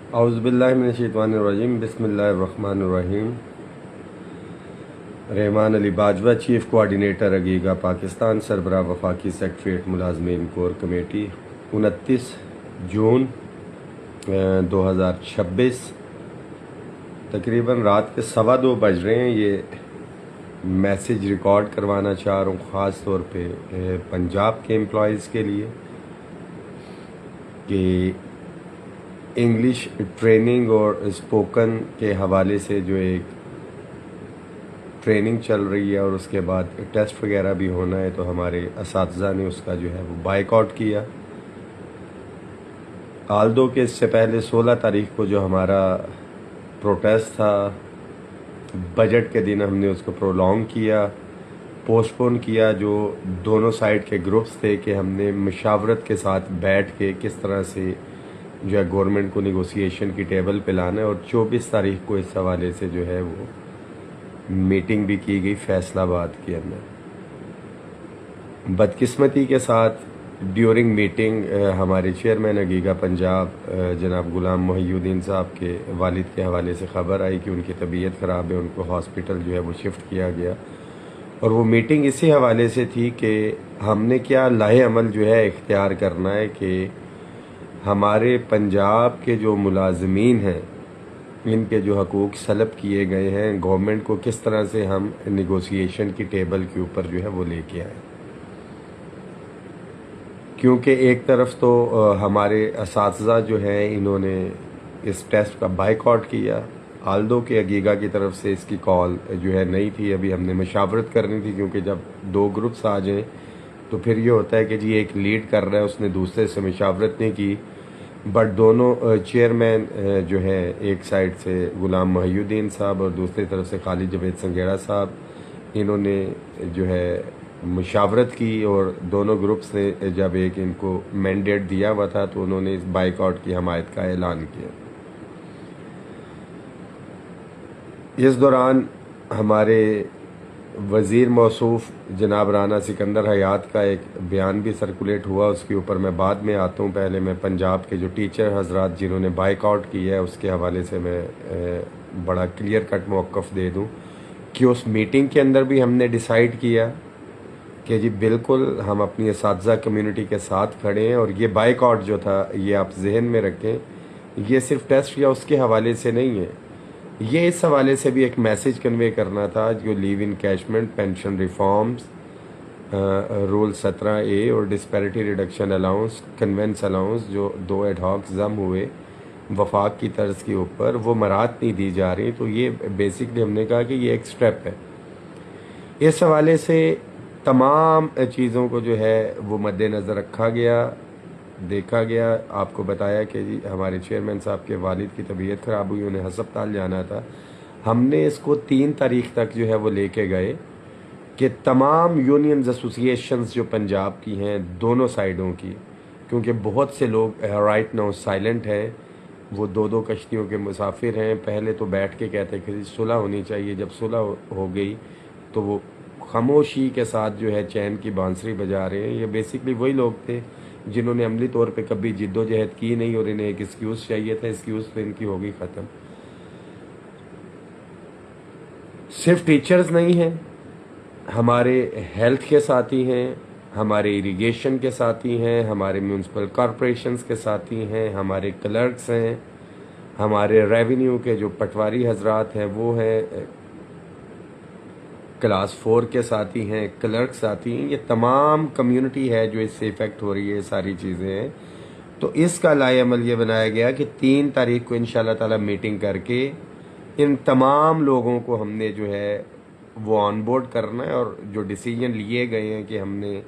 औज़ुबिल्लाहिमिनश्शैतानिर्रजीम बिस्मिल्लाहिर्रहमानिर्रहीम। Rahman Ali Bajwa, chief coordinator अगीगा Pakistan, सरबराह वफाकी secretariat मुलाजमीन core committee. 29 जून 2026 तकरीबन रात के 2:15 बज रहे हैं। ये मैसेज रिकॉर्ड करवाना चाह रहा हूँ ख़ास तौर पे पंजाब के एम्प्लॉयज़ के लिए कि इंग्लिश ट्रेनिंग और स्पोकन के हवाले से जो एक ट्रेनिंग चल रही है और उसके बाद टेस्ट वगैरह भी होना है, तो हमारे असातिज़ा ने उसका जो है वो बाइकआउट किया। आल्दो के इससे पहले 16 तारीख को जो हमारा प्रोटेस्ट था, बजट के दिन हमने उसको प्रोलॉन्ग किया, पोस्टपोन किया। जो दोनों साइड के ग्रुप्स थे कि हमने मशावरत के साथ बैठ के किस तरह से जो है गवर्नमेंट को निगोसिएशन की टेबल पे लाना है। और 24 तारीख को इस हवाले से जो है वो मीटिंग भी की गई फैसलाबाद के अंदर। बदकिस्मती के साथ ड्यूरिंग मीटिंग हमारे चेयरमैन अगीगा पंजाब जनाब गुलाम मोहिउद्दीन साहब के वालिद के हवाले से ख़बर आई कि उनकी तबीयत ख़राब है, उनको हॉस्पिटल जो है वो शिफ्ट किया गया। और वो मीटिंग इसी हवाले से थी कि हमने क्या लाहे अमल जो है इख्तियार करना है कि हमारे पंजाब के जो मुलाजमीन हैं, इनके जो हकूक़ सलब किए गए हैं, गवर्नमेंट को किस तरह से हम निगोसिएशन की टेबल के ऊपर जो है वो लेके आए। क्योंकि एक तरफ तो हमारे असातिज़ा जो है इन्होंने इस टेस्ट का बाइकआउट किया। आल्दो के अगीगा की तरफ से इसकी कॉल जो है नहीं थी, अभी हमने मशावरत करनी थी, क्योंकि जब दो ग्रुप्स आ जाएं तो फिर ये होता है कि जी एक लीड कर रहा है, उसने दूसरे से मशावरत नहीं की। बट दोनों चेयरमैन जो है, एक साइड से गुलाम मोहिउद्दीन साहब और दूसरी तरफ से खालिद जवेद संगेड़ा साहब, इन्होंने जो है मुशावरत की। और दोनों ग्रुप्स ने जब एक इनको मैंडेट दिया हुआ था तो उन्होंने इस बाइकआउट की हमायत का ऐलान किया। इस दौरान हमारे वज़ीर मौसूफ जनाब राना सिकंदर हयात का एक बयान भी सर्कुलेट हुआ, उसके ऊपर मैं बाद में आता हूँ। पहले मैं पंजाब के जो टीचर हजरात जिन्होंने बाइकआउट किया है उसके हवाले से मैं बड़ा क्लियर कट मौक़िफ़ दे दूँ कि उस मीटिंग के अंदर भी हमने डिसाइड किया कि जी बिल्कुल हम अपनी असातिज़ा कम्युनिटी के साथ खड़े हैं। और ये बाइकआउट जो था, ये आप जहन में रखें, ये सिर्फ टेस्ट या उसके हवाले से नहीं है, ये इस हवाले से भी एक मैसेज कन्वे करना था जो लीव इन कैशमेंट, पेंशन रिफॉर्म्स, रूल 17A और disparity reduction allowance, convince allowance, जो 2 एडहॉक जम हुए वफाक की तर्ज के ऊपर, वो मराहत नहीं दी जा रही। तो ये बेसिकली हमने कहा कि ये एक स्टेप है। इस हवाले से तमाम चीज़ों को जो है वो मद्देनज़र रखा गया, देखा गया। आपको बताया कि जी हमारे चेयरमैन साहब के वालिद की तबीयत ख़राब हुई, उन्हें हस्पताल जाना था। हमने इसको 3 तारीख तक जो है वो लेके गए कि तमाम यूनियंस एसोसिएशंस जो पंजाब की हैं, दोनों साइडों की, क्योंकि बहुत से लोग राइट नाउ साइलेंट हैं, वो 2-2 कश्तियों के मुसाफिर हैं। पहले तो बैठ के कहते कि सुलह होनी चाहिए, जब सुलह हो गई तो वो खामोशी के साथ जो है चैन की बांसुरी बजा रहे हैं। ये बेसिकली वही लोग थे जिन्होंने अमली तौर पे कभी जिद्दोजहद की नहीं और इन्हें एक एक्सक्यूज़ चाहिए था। एक्सक्यूज़ तो इनकी होगी ख़त्म। सिर्फ टीचर्स नहीं हैं, हमारे हेल्थ के साथी हैं, हमारे इरिगेशन के साथी हैं, हमारे म्यूनसिपल कॉरपोरेशंस के साथी हैं, हमारे क्लर्क्स हैं, हमारे रेवेन्यू के जो पटवारी हजरात हैं वो हैं, क्लास 4 के साथी हैं, क्लर्क साथी हैं। ये तमाम कम्युनिटी है जो इससे इफ़ेक्ट हो रही है, सारी चीज़ें हैं। तो इसका लाए अमल ये बनाया गया कि 3 तारीख को इंशाल्लाह ताला मीटिंग करके इन तमाम लोगों को हमने जो है वो ऑन बोर्ड करना है। और जो डिसीजन लिए गए हैं कि हमने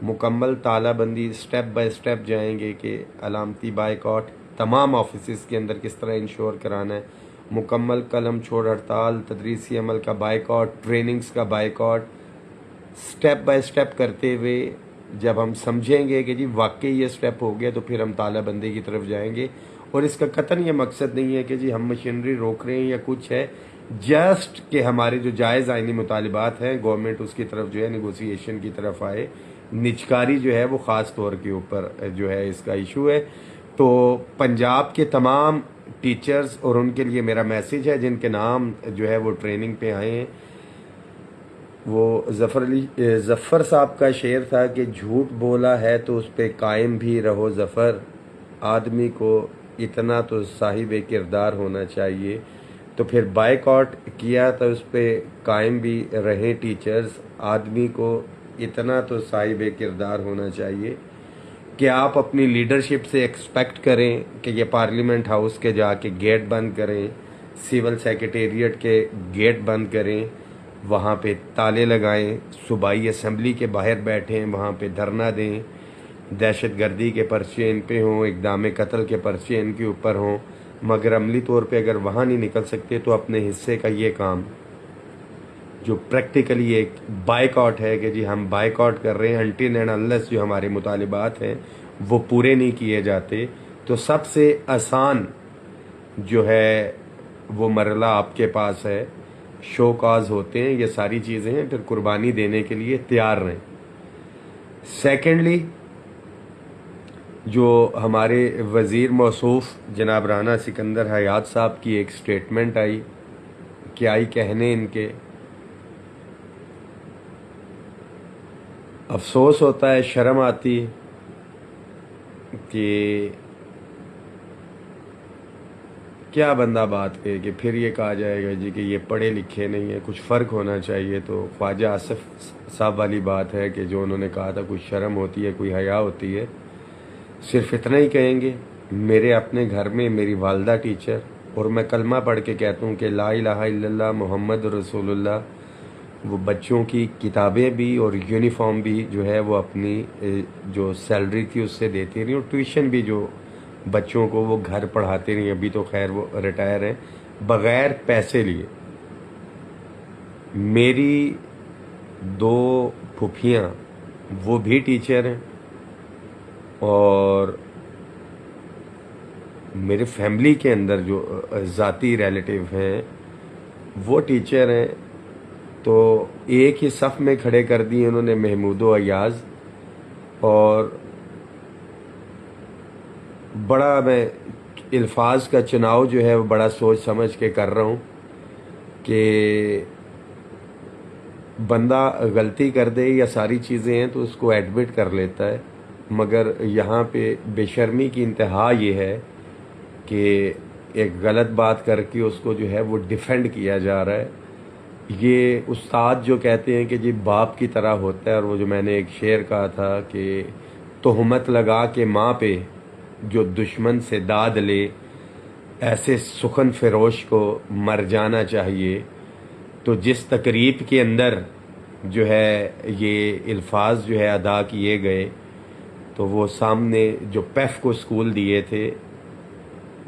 मुकम्मल तालाबंदी, स्टेप बाय स्टेप जाएंगे कि अलामती बाइकआउट तमाम ऑफिस के अंदर किस तरह इंश्योर कराना है, मुकम्मल कलम छोड़ हड़ताल, तदरीसी अमल का बाइकआउट, ट्रेनिंग्स का बाइकआउट, स्टेप बाय स्टेप करते हुए जब हम समझेंगे कि जी वाकई ये स्टेप हो गया तो फिर हम तालाबंदी की तरफ जाएंगे। और इसका कतन ये मकसद नहीं है कि जी हम मशीनरी रोक रहे हैं या कुछ है, जस्ट कि हमारे जो जायज़ आइनी मुतालिबात हैं गवर्नमेंट उसकी तरफ जो है निगोसिएशन की तरफ आए। निजकारी जो है वो ख़ास तौर के ऊपर जो है इसका इशू है। तो पंजाब के तमाम टीचर्स, और उनके लिए मेरा मैसेज है जिनके नाम जो है वो ट्रेनिंग पे आए हैं, वो ज़फ़र साहब का शेर था कि झूठ बोला है तो उस पर कायम भी रहो ज़फ़र, आदमी को इतना तो साहिब किरदार होना चाहिए। तो फिर बायकॉट किया तो उस पर कायम भी रहें टीचर्स, आदमी को इतना तो साहिब किरदार होना चाहिए कि आप अपनी लीडरशिप से एक्सपेक्ट करें कि ये पार्लियामेंट हाउस के जाके गेट बंद करें, सिविल सेक्रेटेरिएट के गेट बंद करें, वहाँ पे ताले लगाएं, सूबाई असम्बली के बाहर बैठें, वहाँ पे धरना दें, दहशतगर्दी के पर्चे इन पे हों, इक़दाम कत्ल के पर्चे इनके ऊपर हों, मगर अमली तौर पे अगर वहाँ नहीं निकल सकते तो अपने हिस्से का ये काम जो प्रैक्टिकली एक बायकॉट है कि जी हम बायकॉट कर रहे हैं अनटिल एंड अनलेस जो हमारे मुतालिबात हैं वो पूरे नहीं किए जाते, तो सबसे आसान जो है वो मरला आपके पास है, शो काज होते हैं, ये सारी चीज़ें हैं, फिर कुर्बानी देने के लिए तैयार रहें। सेकेंडली, जो हमारे वज़ीर मौसूफ़ जनाब राना सिकंदर हयात साहब की एक स्टेटमेंट आई, क्या आई कहने इनके, अफसोस होता है, शर्म आती है कि क्या बंदा बात कहे कि फिर ये कहा जाएगा जी कि ये पढ़े लिखे नहीं है, कुछ फ़र्क होना चाहिए। तो ख्वाजा आसिफ साहब वाली बात है कि जो उन्होंने कहा था कुछ शर्म होती है, कोई हया होती है। सिर्फ इतना ही कहेंगे, मेरे अपने घर में मेरी वालदा टीचर, और मैं कलमा पढ़ के कहता हूँ कि ला इलाहा इल्लल्लाह मुहम्मद रसूलुल्लाह, वो बच्चों की किताबें भी और यूनिफॉर्म भी जो है वो अपनी जो सैलरी थी उससे देती रही, और ट्यूशन भी जो बच्चों को वो घर पढ़ाते रही। अभी तो खैर वो रिटायर हैं, बग़ैर पैसे लिए। मेरी 2 फुफियाँ वो भी टीचर हैं, और मेरे फैमिली के अंदर जो ज़ाती रिलेटिव हैं वो टीचर हैं। तो एक ही सफ़ में खड़े कर दिए उन्होंने महमूद अयाज़, और बड़ा मैं अल्फाज का चुनाव जो है वो बड़ा सोच समझ के कर रहा हूँ कि बंदा गलती कर दे या सारी चीज़ें हैं तो उसको एडमिट कर लेता है, मगर यहाँ पे बेशर्मी की इंतहा ये है कि एक गलत बात करके उसको जो है वो डिफेंड किया जा रहा है। ये उस्ताद जो कहते हैं कि जी बाप की तरह होता है, और वो जो मैंने एक शेर कहा था कि तोहमत लगा के माँ पे जो दुश्मन से दाद ले, ऐसे सुखन फिरोश को मर जाना चाहिए। तो जिस तकरीब के अंदर जो है ये अल्फाज जो है अदा किए गए, तो वो सामने जो पैफ को स्कूल दिए थे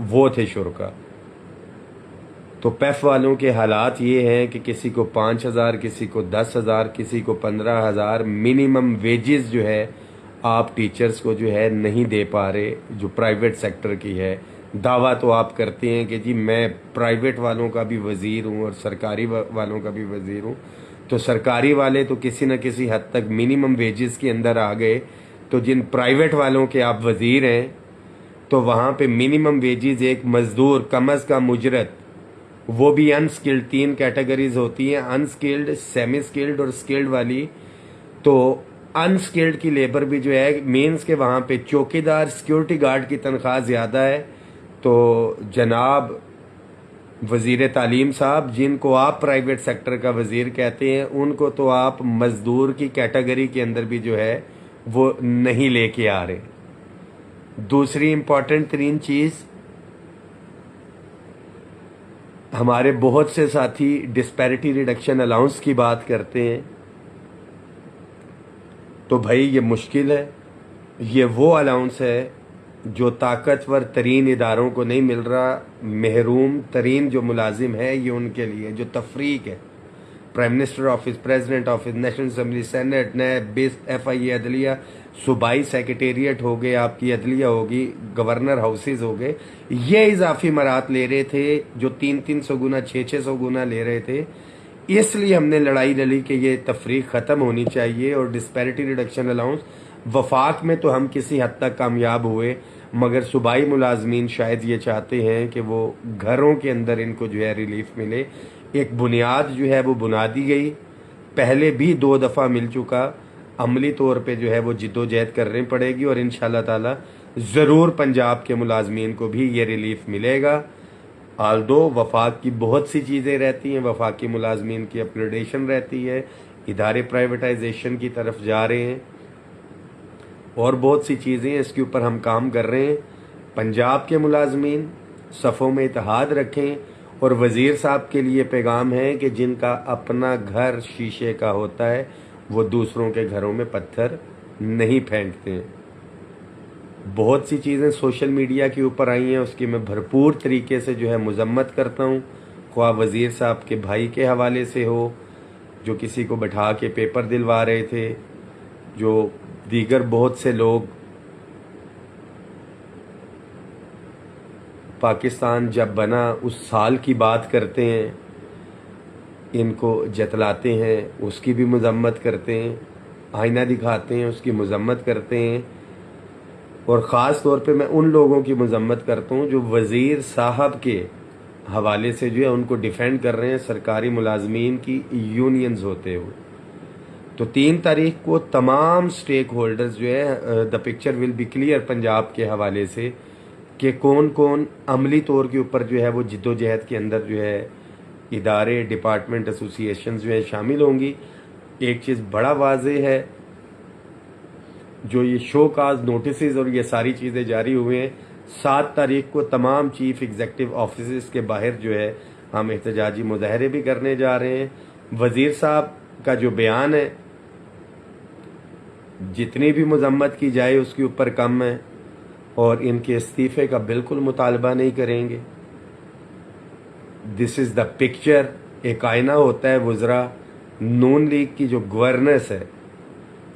वो थे शुरका। तो पैफ वालों के हालात ये हैं कि किसी को 5,000, किसी को 10,000, किसी को 15,000 मिनिमम वेजेस जो है आप टीचर्स को जो है नहीं दे पा रहे, जो प्राइवेट सेक्टर की है। दावा तो आप करते हैं कि जी मैं प्राइवेट वालों का भी वज़ीर हूँ और सरकारी वालों का भी वज़ीर हूँ। तो सरकारी वाले तो किसी न किसी हद तक मिनिमम वेजेस के अंदर आ गए, तो जिन प्राइवेट वालों के आप वज़ीर हैं तो वहाँ पे मिनिमम वेजेस एक मज़दूर कम अज़ कम उजरत, वो भी अनस्किल्ड, 3 कैटेगरीज होती हैं, अनस्किल्ड, सेमी स्किल्ड और स्किल्ड वाली। तो अनस्किल्ड की लेबर भी जो है मीन्स के वहाँ पे चौकीदार, सिक्योरिटी गार्ड की तनख्वाह ज़्यादा है। तो जनाब वज़ीर तालीम साहब, जिनको आप प्राइवेट सेक्टर का वज़ीर कहते हैं, उनको तो आप मज़दूर की कैटेगरी के अंदर भी जो है वो नहीं लेके आ रहे। दूसरी इम्पॉर्टेंट तरीन चीज़, हमारे बहुत से साथी डिस्पैरिटी रिडक्शन अलाउंस की बात करते हैं, तो भाई ये मुश्किल है। ये वो अलाउंस है जो ताकतवर तरीन इदारों को नहीं मिल रहा, महरूम तरीन जो मुलाजिम है ये उनके लिए, जो तफरीक है, prime minister office, president office, national assembly, senate, NAB, बेस्ट, FIA, अदलिया, सूबाई सेक्रेटेरिएट हो गए, आपकी अदलिया होगी, गवर्नर हाउसेज हो गए, ये इजाफी मरात ले रहे थे जो 300-300 गुना, 600-600 गुना ले रहे थे। इसलिए हमने लड़ाई लड़ी कि ये तफरीक ख़त्म होनी चाहिए और डिस्पैरिटी रिडक्शन अलाउंस। वफाक में तो हम किसी हद तक कामयाब हुए, मगर सूबाई मुलाजमीन शायद ये चाहते हैं कि वो घरों के अंदर इनको जो है रिलीफ मिले। एक बुनियाद जो है वो बुना दी गई, पहले भी 2 दफ़ा मिल चुका, अमली तौर पे जो है वो जिद्दोजहद करनी पड़ेगी और इंशाल्लाह ताला ज़रूर पंजाब के मुलाजमीन को भी ये रिलीफ मिलेगा। आल्दो वफाक की बहुत सी चीज़ें रहती हैं, वफाकी मुलाजमीन की अपग्रेडेशन रहती है, इदारे प्राइवेटाइजेशन की तरफ जा रहे हैं और बहुत सी चीज़ें इसके ऊपर हम काम कर रहे हैं। पंजाब के मुलाजमीन सफ़ों में इत्तेहाद रखें और वज़ीर साहब के लिए पैगाम है कि जिनका अपना घर शीशे का होता है वो दूसरों के घरों में पत्थर नहीं फेंकते हैं। बहुत सी चीज़ें सोशल मीडिया के ऊपर आई हैं, उसकी मैं भरपूर तरीके से जो है मजम्मत करता हूँ, ख्वाह वज़ीर साहब के भाई के हवाले से हो जो किसी को बैठा के पेपर दिलवा रहे थे, जो दीगर बहुत से लोग पाकिस्तान जब बना उस साल की बात करते हैं, इनको जतलाते हैं, उसकी भी मजम्मत करते हैं, आईना दिखाते हैं, उसकी मजम्मत करते हैं। और ख़ास तौर पे मैं उन लोगों की मजम्मत करता हूँ जो वज़ीर साहब के हवाले से जो है उनको डिफेंड कर रहे हैं, सरकारी मुलाजमीन की यूनियंस होते हुए। तो 3 तारीख को तमाम स्टेक होल्डर्स जो है the picture will be clear Punjab के हवाले से कि कौन कौन अमली तौर के ऊपर जो है वो जिद्दोजहद के अंदर जो है इदारे, डिपार्टमेंट, एसोसिएशन जो है शामिल होंगी। एक चीज़ बड़ा वाज़ेह है, जो ये शो काज नोटिस और ये सारी चीज़ें जारी हुए हैं, 7 तारीख को तमाम चीफ एग्जीक्यूटिव ऑफिस के बाहर जो है हम एहतजाजी मुजाहरे भी करने जा रहे हैं। वज़ीर साहब का जो बयान है जितनी भी मजम्मत की जाए उसके ऊपर कम है और इनके इस्तीफ़े का बिल्कुल मुतालबा नहीं करेंगे। This is the picture. एक आईना होता है वज़रा। नून लीग की जो गवर्नेंस है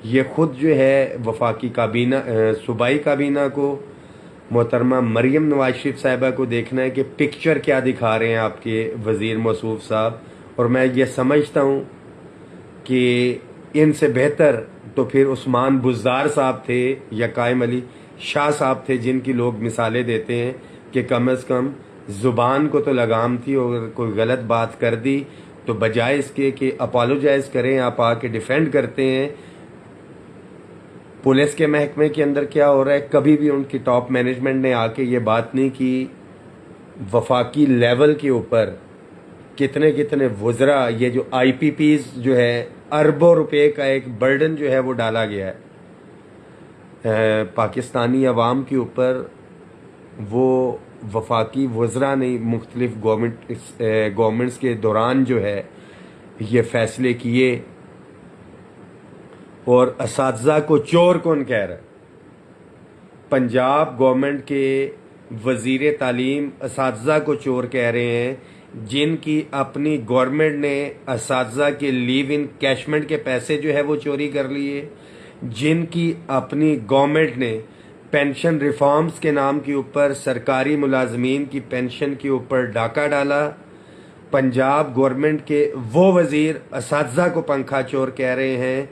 ये खुद जो है वफाकी काबीना, सूबाई काबीना को, मोहतरमा मरियम नवाज शरीफ साहिबा को देखना है कि पिक्चर क्या दिखा रहे हैं आपके वज़ीर मौसूफ साहब। और मैं ये समझता हूँ कि इनसे बेहतर तो फिर उस्मान बुज़दार साहब थे या कायम अली शाह साहब थे, जिनकी लोग मिसालें देते हैं कि कम अज़ कम ज़ुबान को तो लगाम थी और कोई गलत बात कर दी तो बजाय इसके कि अपोलोजाइज़ करें आप आके डिफेंड करते हैं। पुलिस के महकमे के अंदर क्या हो रहा है, कभी भी उनकी टॉप मैनेजमेंट ने आके ये बात नहीं की वफाकी लेवल के ऊपर कितने कितने वज़रा, ये जो IPPs जो है अरबों रुपए का एक बर्डन जो है वो डाला गया है पाकिस्तानी अवाम के ऊपर। वो वफाकी वज़रा ने मुख्तलिफ गवर्नमेंट्स के दौरान जो है ये फ़ैसले किए। और असातिज़ा को चोर कौन कह रहा है? पंजाब गवर्नमेंट के वज़ीर तालीम असातिज़ा को चोर कह रहे हैं, जिनकी अपनी गवर्नमेंट ने असातिज़ा के लीव इन कैशमेंट के पैसे जो है वो चोरी कर लिए, जिनकी अपनी गवर्नमेंट ने पेंशन रिफॉर्म्स के नाम के ऊपर सरकारी मुलाजमीन की पेंशन के ऊपर डाका डाला। पंजाब गवर्नमेंट के वो वज़ीर असातिज़ा को पंखा चोर कह रहे हैं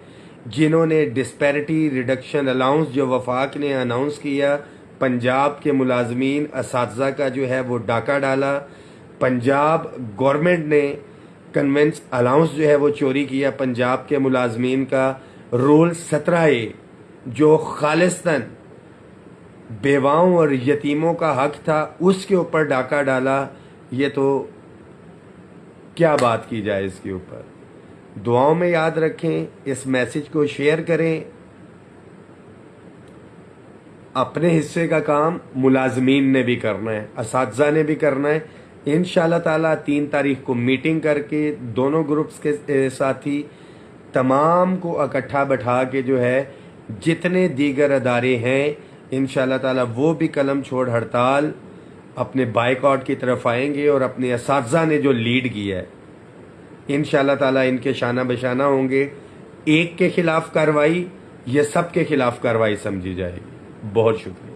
जिन्होंने डिस्पैरिटी रिडक्शन अलाउंस जो वफाक ने अनाउंस किया, पंजाब के मुलाजमीन असातिज़ा का जो है वो डाका डाला। पंजाब गवर्नमेंट ने कन्वेंस अलाउंस जो है वो चोरी किया पंजाब के मुलाजमीन का। रूल 17A जो खालिस्तन बेवाओं और यतीमों का हक था उसके ऊपर डाका डाला। ये तो क्या बात की जाए इसके ऊपर। दुआओं में याद रखें, इस मैसेज को शेयर करें। अपने हिस्से का काम मुलाजमीन ने भी करना है, असातिज़ा ने भी करना है। इंशाल्लाह ताला 3 तारीख को मीटिंग करके दोनों ग्रुप्स के साथी तमाम को इकट्ठा बैठा के जो है जितने दीगर अदारे हैं इंशाल्लाह ताला वो भी कलम छोड़ हड़ताल अपने बाइकआउट की तरफ आएंगे और अपने असातिज़ा ने जो लीड किया है इंशाल्लाह ताला इनके शाना बशाना होंगे। एक के खिलाफ कार्रवाई ये सब के खिलाफ कार्रवाई समझी जाएगी। बहुत शुक्रिया।